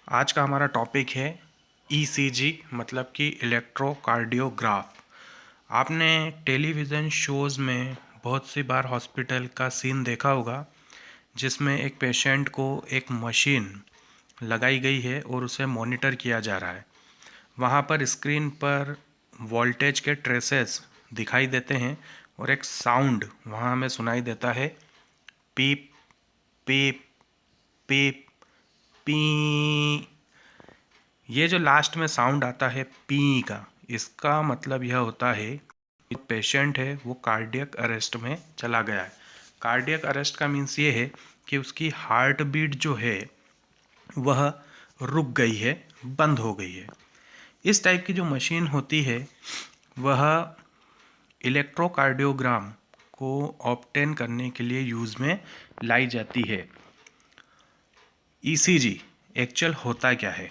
आज का हमारा टॉपिक है ईसीजी मतलब कि इलेक्ट्रोकार्डियोग्राफ। आपने टेलीविज़न शोज़ में बहुत सी बार हॉस्पिटल का सीन देखा होगा जिसमें एक पेशेंट को एक मशीन लगाई गई है और उसे मॉनिटर किया जा रहा है। वहाँ पर स्क्रीन पर वोल्टेज के ट्रेसेस दिखाई देते हैं और एक साउंड वहाँ हमें सुनाई देता है, पीप पीप पीप पी। ये जो लास्ट में साउंड आता है पी का, इसका मतलब यह होता है कि पेशेंट है वो कार्डियक अरेस्ट में चला गया है। कार्डियक अरेस्ट का मीन्स ये है कि उसकी हार्ट बीट जो है वह रुक गई है, बंद हो गई है। इस टाइप की जो मशीन होती है वह इलेक्ट्रोकार्डियोग्राम को ऑब्टेन करने के लिए यूज़ में लाई जाती है। ईसीजी एक्चुअल होता क्या है?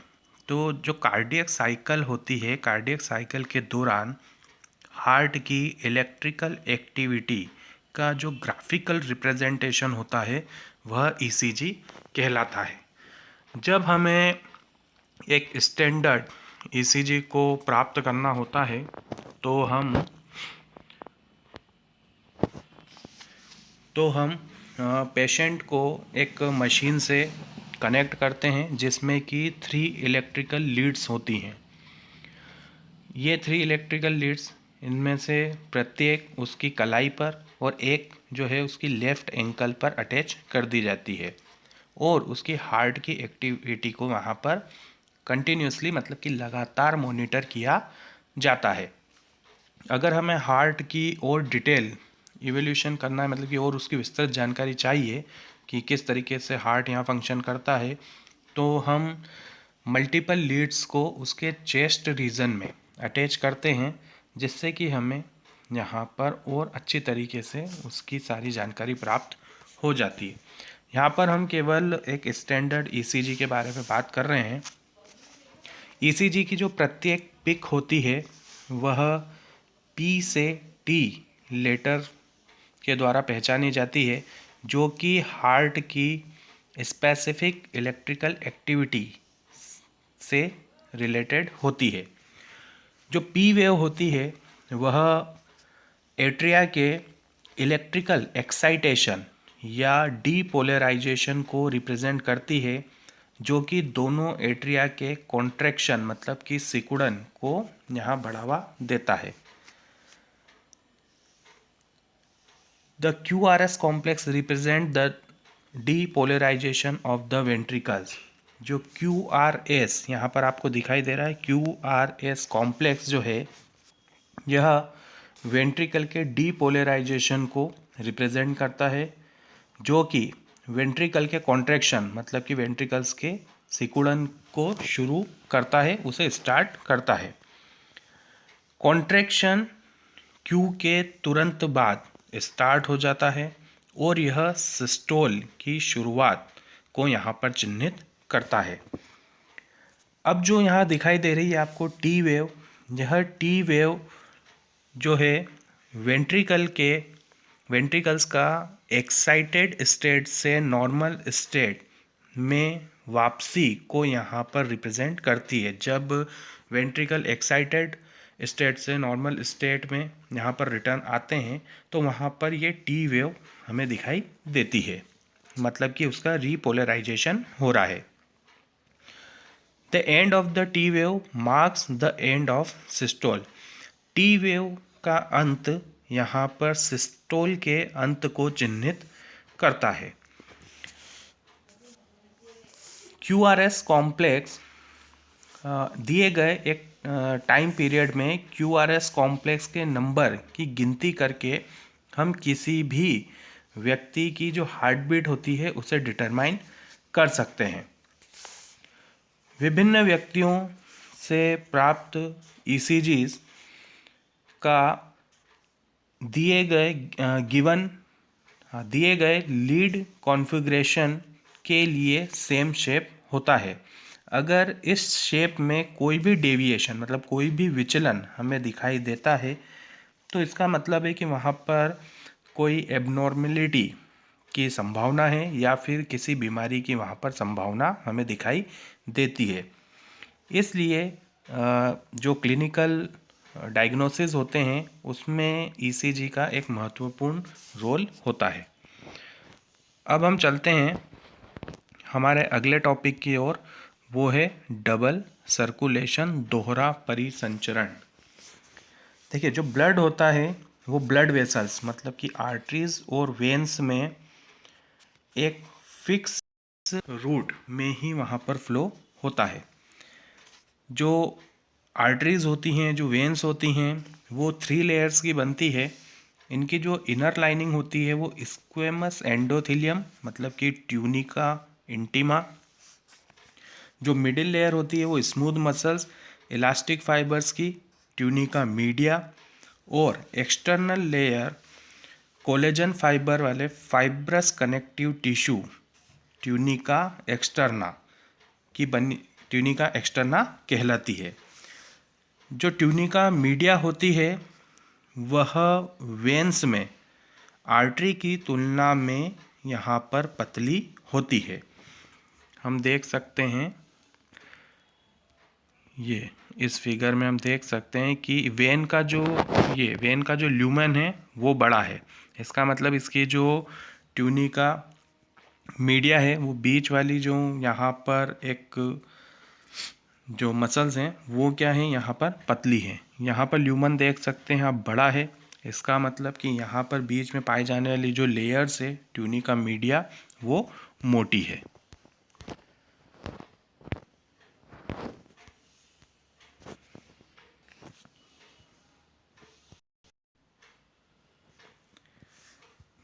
तो जो कार्डियक साइकिल होती है, कार्डियक साइकिल के दौरान हार्ट की इलेक्ट्रिकल एक्टिविटी का जो ग्राफिकल रिप्रेजेंटेशन होता है वह ईसीजी कहलाता है। जब हमें एक स्टैंडर्ड ईसीजी को प्राप्त करना होता है तो हम पेशेंट को एक मशीन से कनेक्ट करते हैं जिसमें कि 3 इलेक्ट्रिकल लीड्स होती हैं। ये 3 इलेक्ट्रिकल लीड्स, इनमें से प्रत्येक उसकी कलाई पर और एक जो है उसकी लेफ़्ट एंकल पर अटैच कर दी जाती है और उसकी हार्ट की एक्टिविटी को वहाँ पर कंटिन्यूसली मतलब कि लगातार मॉनिटर किया जाता है। अगर हमें हार्ट की और डिटेल इवोल्यूशन करना है, मतलब कि और उसकी विस्तृत जानकारी चाहिए कि किस तरीके से हार्ट यहाँ फंक्शन करता है, तो हम मल्टीपल लीड्स को उसके चेस्ट रीजन में अटैच करते हैं जिससे कि हमें यहाँ पर और अच्छी तरीके से उसकी सारी जानकारी प्राप्त हो जाती है। यहाँ पर हम केवल एक स्टैंडर्ड ईसीजी के बारे में बात कर रहे हैं। ईसीजी की जो प्रत्येक पिक होती है वह पी से टी लेटर के द्वारा पहचानी जाती है, जो कि हार्ट की स्पेसिफिक इलेक्ट्रिकल एक्टिविटी से रिलेटेड होती है। जो पी वेव होती है वह एट्रिया के इलेक्ट्रिकल एक्साइटेशन या डीपोलराइजेशन को रिप्रेजेंट करती है, जो कि दोनों एट्रिया के कॉन्ट्रैक्शन मतलब कि सिकुड़न को यहाँ बढ़ावा देता है। The QRS complex represent the depolarization of the ventricles। जो QRS यहाँ पर आपको दिखाई दे रहा है, QRS कॉम्प्लेक्स जो है यह वेंट्रिकल के डीपोलराइजेशन को रिप्रेजेंट करता है, जो कि वेंट्रिकल के कॉन्ट्रैक्शन मतलब कि वेंट्रिकल्स के सिकुड़न को शुरू करता है, उसे स्टार्ट करता है। कॉन्ट्रैक्शन क्यू के तुरंत बाद स्टार्ट हो जाता है और यह सिस्टोल की शुरुआत को यहाँ पर चिन्हित करता है। अब जो यहाँ दिखाई दे रही है आपको टी वेव, यह टी वेव जो है वेंट्रिकल्स का एक्साइटेड स्टेट से नॉर्मल स्टेट में वापसी को यहाँ पर रिप्रेजेंट करती है। जब वेंट्रिकल एक्साइटेड स्टेट से नॉर्मल स्टेट में यहाँ पर रिटर्न आते हैं तो वहाँ पर ये टी वेव हमें दिखाई देती है, मतलब कि उसका रीपोलराइजेशन हो रहा है। The end of the T wave marks the end of systole. T wave का अंत यहाँ पर सिस्टोल के अंत को चिन्हित करता है। QRS कॉम्प्लेक्स दिए गए एक टाइम पीरियड में QRS कॉम्प्लेक्स के नंबर की गिनती करके हम किसी भी व्यक्ति की जो हार्ट बीट होती है उसे डिटरमाइन कर सकते हैं। विभिन्न व्यक्तियों से प्राप्त ECGs का दिए गए लीड कॉन्फ़िगरेशन के लिए सेम शेप होता है। अगर इस शेप में कोई भी डेविएशन मतलब कोई भी विचलन हमें दिखाई देता है तो इसका मतलब है कि वहाँ पर कोई एबनॉर्मेलिटी की संभावना है या फिर किसी बीमारी की वहाँ पर संभावना हमें दिखाई देती है। इसलिए जो क्लिनिकल डायग्नोसिस होते हैं उसमें ईसीजी का एक महत्वपूर्ण रोल होता है। अब हम चलते हैं हमारे अगले टॉपिक की ओर, वो है डबल सर्कुलेशन, दोहरा परिसंचरण। देखिए, जो ब्लड होता है वो ब्लड वेसल्स मतलब कि आर्टरीज और वेन्स में एक फिक्स रूट में ही वहाँ पर फ्लो होता है। जो आर्टरीज होती हैं, जो वेन्स होती हैं, वो 3 लेयर्स की बनती है। इनकी जो इनर लाइनिंग होती है वो स्क्वेमस एंडोथेलियम मतलब कि ट्यूनिका इंटीमा। जो मिडिल लेयर होती है वो स्मूथ मसल्स इलास्टिक फाइबर्स की ट्यूनिका मीडिया, और एक्सटर्नल लेयर कोलेजन फाइबर वाले fibrous connective tissue tunica externa की बनी ट्यूनिका एक्सटर्ना कहलाती है। जो ट्यूनिका मीडिया होती है वह वेन्स में आर्टरी की तुलना में यहाँ पर पतली होती है। हम देख सकते हैं, ये इस फिगर में हम देख सकते हैं कि वेन का जो ल्यूमेन है वो बड़ा है। इसका मतलब इसकी जो ट्यूनिका मीडिया है वो बीच वाली जो यहाँ पर एक जो मसल्स हैं वो क्या है, यहाँ पर पतली है। यहाँ पर ल्यूमन देख सकते हैं आप, बड़ा है। इसका मतलब कि यहाँ पर बीच में पाई जाने वाली जो लेयर्स है ट्यूनिका मीडिया वो मोटी है।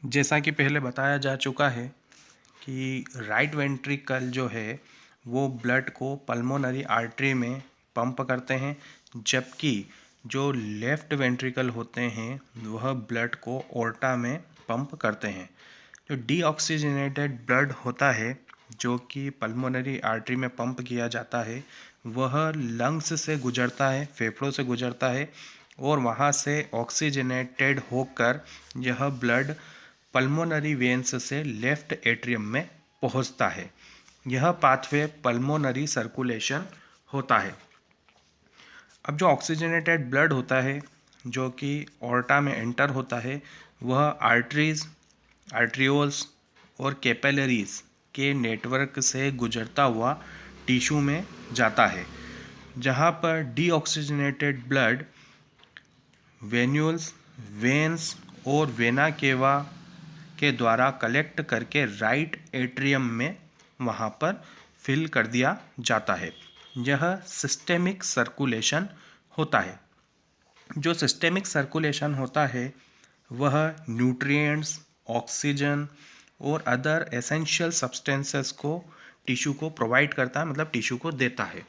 जैसा कि पहले बताया जा चुका है कि राइट वेंट्रिकल जो है वो ब्लड को पल्मोनरी आर्टरी में पंप करते हैं, जबकि जो लेफ्ट वेंट्रिकल होते हैं वह ब्लड को ओर्टा में पंप करते हैं। जो डीऑक्सीजनेटेड ब्लड होता है जो कि पल्मोनरी आर्टरी में पंप किया जाता है वह लंग्स से गुजरता है, फेफड़ों से गुजरता है, और वहाँ से ऑक्सीजनेटेड होकर यह ब्लड पल्मोनरी वेन्स से लेफ्ट एट्रियम में पहुँचता है। यह पाथवे पल्मोनरी सर्कुलेशन होता है। अब जो ऑक्सीजनेटेड ब्लड होता है जो कि ऑर्टा में एंटर होता है वह आर्टरीज, आर्ट्रियोल्स और कैपिलरीज के नेटवर्क से गुजरता हुआ टिश्यू में जाता है, जहाँ पर डीऑक्सीजनेटेड ब्लड वेन्यूल्स, वेन्स और वेना केवा के द्वारा कलेक्ट करके राइट एट्रियम में वहाँ पर फिल कर दिया जाता है। यह सिस्टेमिक सर्कुलेशन होता है। जो सिस्टेमिक सर्कुलेशन होता है वह न्यूट्रिएंट्स, ऑक्सीजन और अदर एसेंशियल सब्सटेंसेस को टिश्यू को प्रोवाइड करता है, मतलब टिश्यू को देता है,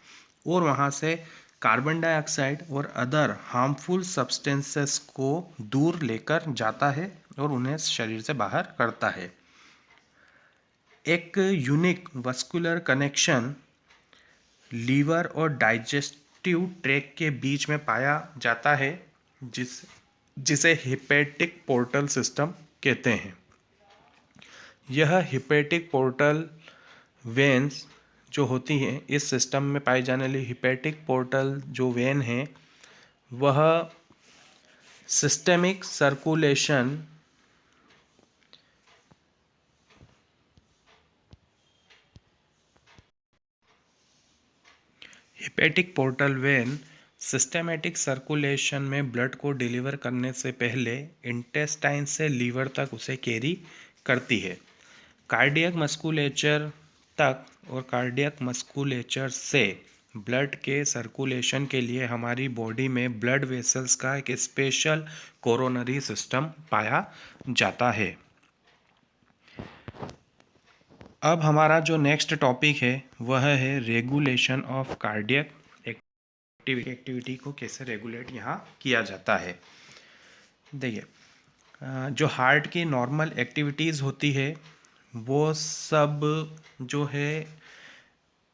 और वहाँ से कार्बन डाइऑक्साइड और अदर हार्मफुल सब्सटेंसेस को दूर लेकर जाता है और उन्हें शरीर से बाहर करता है। एक यूनिक वस्कुलर कनेक्शन लीवर और डाइजेस्टिव ट्रैक्ट के बीच में पाया जाता है जिसे हिपैटिक पोर्टल सिस्टम कहते हैं। यह हिपैटिक पोर्टल वेन्स जो होती हैं, इस सिस्टम में पाई जाने वाली हिपैटिक पोर्टल जो वेन है वह systemic circulation hepatic portal vein systematic circulation में ब्लड को डिलीवर करने से पहले इंटेस्टाइन से लीवर तक उसे कैरी करती है। कार्डियक मस्कुलेचर तक और कार्डियक मस्कुलेचर से ब्लड के सर्कुलेशन के लिए हमारी बॉडी में ब्लड वेसल्स का एक स्पेशल कोरोनरी सिस्टम पाया जाता है। अब हमारा जो नेक्स्ट टॉपिक है वह है रेगुलेशन ऑफ कार्डियक एक्टिविटी को कैसे रेगुलेट यहाँ किया जाता है। देखिए, जो हार्ट की नॉर्मल एक्टिविटीज़ होती है वो सब जो है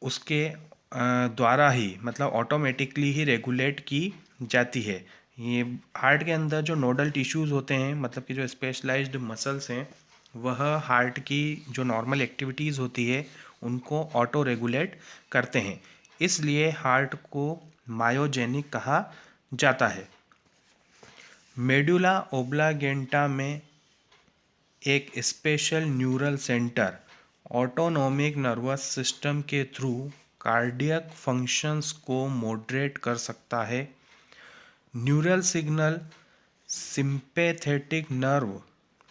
उसके द्वारा ही, मतलब ऑटोमेटिकली ही रेगुलेट की जाती है। ये हार्ट के अंदर जो नोडल टिश्यूज़ होते हैं, मतलब कि जो स्पेशलाइज्ड मसल्स हैं, वह हार्ट की जो नॉर्मल एक्टिविटीज़ होती है उनको ऑटो रेगुलेट करते हैं, इसलिए हार्ट को मायोजेनिक कहा जाता है। मेडुला ओब्लांगेटा में एक special neural centre autonomic nervous system के थ्रू कार्डियक फंक्शंस को मॉडरेट कर सकता है। न्यूरल सिग्नल सिंपैथेटिक नर्व,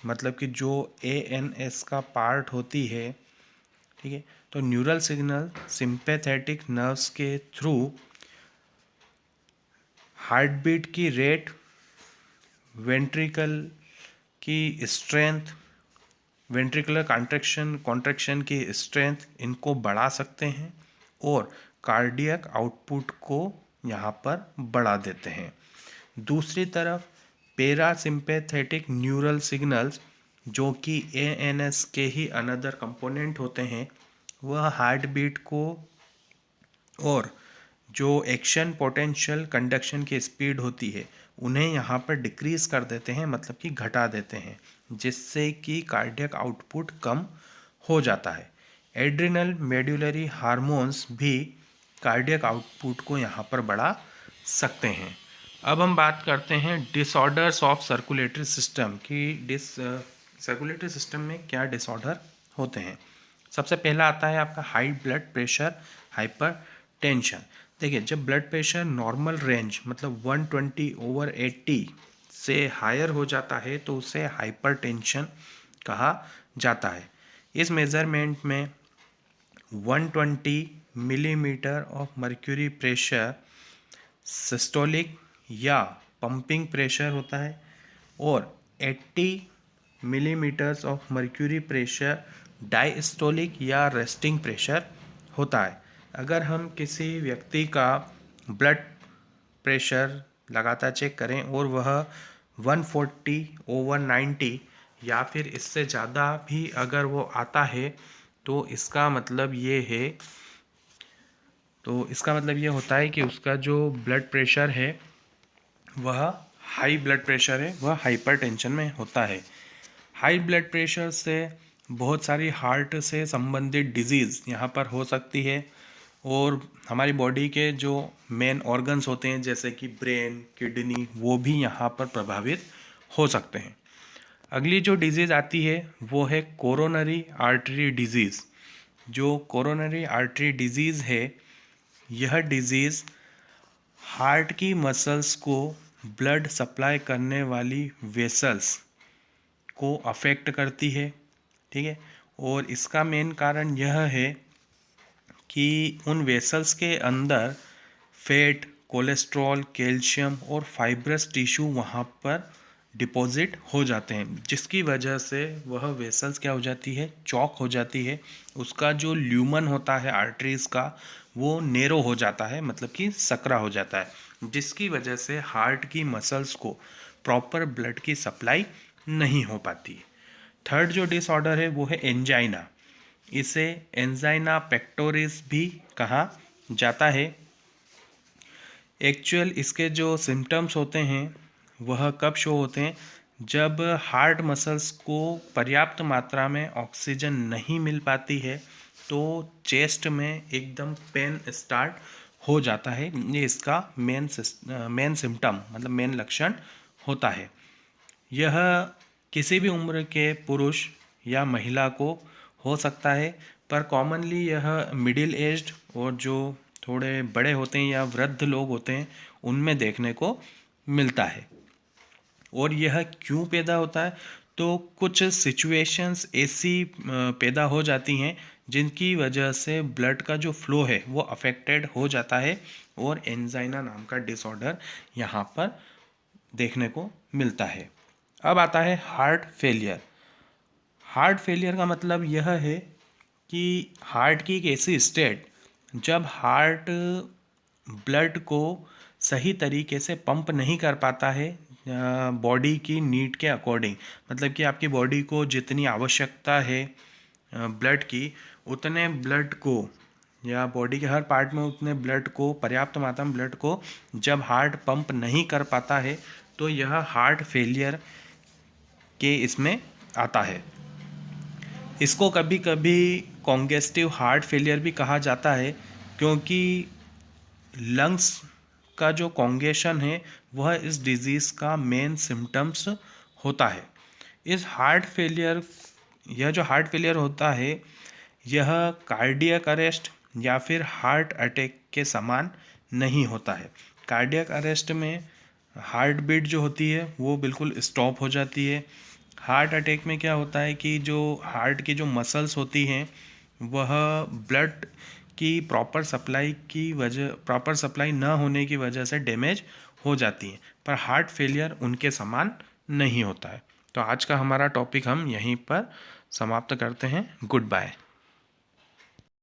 मतलब कि जो एएनएस का पार्ट होती है, ठीक है, तो न्यूरल सिग्नल सिंपैथेटिक नर्व्स के थ्रू हार्ट बीट की रेट, वेंट्रिकल की स्ट्रेंथ, वेंट्रिकुलर कॉन्ट्रैक्शन की स्ट्रेंथ, इनको बढ़ा सकते हैं और कार्डियक आउटपुट को यहाँ पर बढ़ा देते हैं। दूसरी तरफ पैरासिम्पैथेटिक न्यूरल सिग्नल्स, जो कि एएनएस के ही अनदर कंपोनेंट होते हैं, वह हार्ट बीट को और जो एक्शन पोटेंशियल कंडक्शन की स्पीड होती है उन्हें यहाँ पर डिक्रीज कर देते हैं, मतलब कि घटा देते हैं, जिससे कि कार्डियक आउटपुट कम हो जाता है। एड्रिनल मेडुलरी हार्मोन्स भी कार्डियक आउटपुट को यहाँ पर बढ़ा सकते हैं। अब हम बात करते हैं डिसऑर्डर्स ऑफ सर्कुलेटरी सिस्टम की सर्कुलेटरी सिस्टम में क्या डिसऑर्डर होते हैं। सबसे पहला आता है आपका high blood pressure, hyper tension. देखिए, जब ब्लड प्रेशर नॉर्मल रेंज मतलब 120/80 से हायर हो जाता है तो उसे हाइपर टेंशन कहा जाता है। इस मेज़रमेंट में 120 millimetre of mercury pressure systolic या पंपिंग प्रेशर होता है और 80 millimetres of mercury pressure diastolic या रेस्टिंग प्रेशर होता है। अगर हम किसी व्यक्ति का ब्लड प्रेशर लगातार चेक करें और वह 140/90 या फिर इससे ज़्यादा भी अगर वो आता है तो इसका मतलब ये होता है कि उसका जो ब्लड प्रेशर है वह हाई ब्लड प्रेशर है, वह हाइपरटेंशन में होता है। हाई ब्लड प्रेशर से बहुत सारी हार्ट से संबंधित डिजीज़ यहाँ पर हो सकती है और हमारी बॉडी के जो मेन ऑर्गन्स होते हैं जैसे कि ब्रेन, किडनी, वो भी यहाँ पर प्रभावित हो सकते हैं। अगली जो डिजीज़ आती है वो है कोरोनरी आर्टरी डिजीज़। जो कोरोनरी आर्टरी डिजीज़ है, यह डिजीज़ हार्ट की मसल्स को ब्लड सप्लाई करने वाली वेसल्स को अफेक्ट करती है, ठीक है। और इसका मेन कारण यह है कि उन वेसल्स के अंदर फैट, कोलेस्ट्रॉल, कैल्शियम और फाइब्रस टिश्यू वहाँ पर डिपॉजिट हो जाते हैं, जिसकी वजह से वह वेसल्स क्या हो जाती है, चौक हो जाती है। उसका जो ल्यूमन होता है आर्टरीज का, वो नेरो हो जाता है, मतलब कि सकरा हो जाता है, जिसकी वजह से हार्ट की मसल्स को प्रॉपर ब्लड की सप्लाई नहीं हो पाती। थर्ड जो डिसऑर्डर है वो है एंजाइना। इसे एंजाइना पेक्टोरिस भी कहा जाता है। एक्चुअल इसके जो सिम्टम्स होते हैं वह कब शो होते हैं, जब हार्ट मसल्स को पर्याप्त मात्रा में ऑक्सीजन नहीं मिल पाती है तो चेस्ट में एकदम पेन स्टार्ट हो जाता है। ये इसका मेन सिम्टम मतलब मेन लक्षण होता है। यह किसी भी उम्र के पुरुष या महिला को हो सकता है, पर कॉमनली यह मिडिल एज्ड और जो थोड़े बड़े होते हैं या वृद्ध लोग होते हैं उनमें देखने को मिलता है। और यह क्यों पैदा होता है, तो कुछ सिचुएशंस ऐसी पैदा हो जाती हैं जिनकी वजह से ब्लड का जो फ्लो है वो अफेक्टेड हो जाता है और एंजाइना नाम का डिसऑर्डर यहाँ पर देखने को मिलता है। अब आता है हार्ट फेलियर। हार्ट फेलियर का मतलब यह है कि हार्ट की एक ऐसी स्टेट जब हार्ट ब्लड को सही तरीके से पंप नहीं कर पाता है बॉडी की नीड के अकॉर्डिंग, मतलब कि आपकी बॉडी को जितनी आवश्यकता है ब्लड की, उतने ब्लड को या बॉडी के हर पार्ट में उतने ब्लड को, पर्याप्त मात्रा में ब्लड को जब हार्ट पंप नहीं कर पाता है तो यह हार्ट फेलियर के इसमें आता है। इसको कभी कभी कॉन्जेस्टिव हार्ट फेलियर भी कहा जाता है, क्योंकि लंग्स का जो कॉन्गेशन है वह इस डिजीज़ का मेन सिम्टम्स होता है। इस हार्ट फेलियर यह जो हार्ट फेलियर होता है यह कार्डियक अरेस्ट या फिर हार्ट अटैक के समान नहीं होता है। कार्डियक अरेस्ट में हार्ट बीट जो होती है वो बिल्कुल स्टॉप हो जाती है। हार्ट अटैक में क्या होता है कि जो हार्ट की जो मसल्स होती हैं वह ब्लड की प्रॉपर सप्लाई न होने की वजह से डैमेज हो जाती हैं, पर हार्ट फेलियर उनके समान नहीं होता है। तो आज का हमारा टॉपिक हम यहीं पर समाप्त करते हैं। Good bye.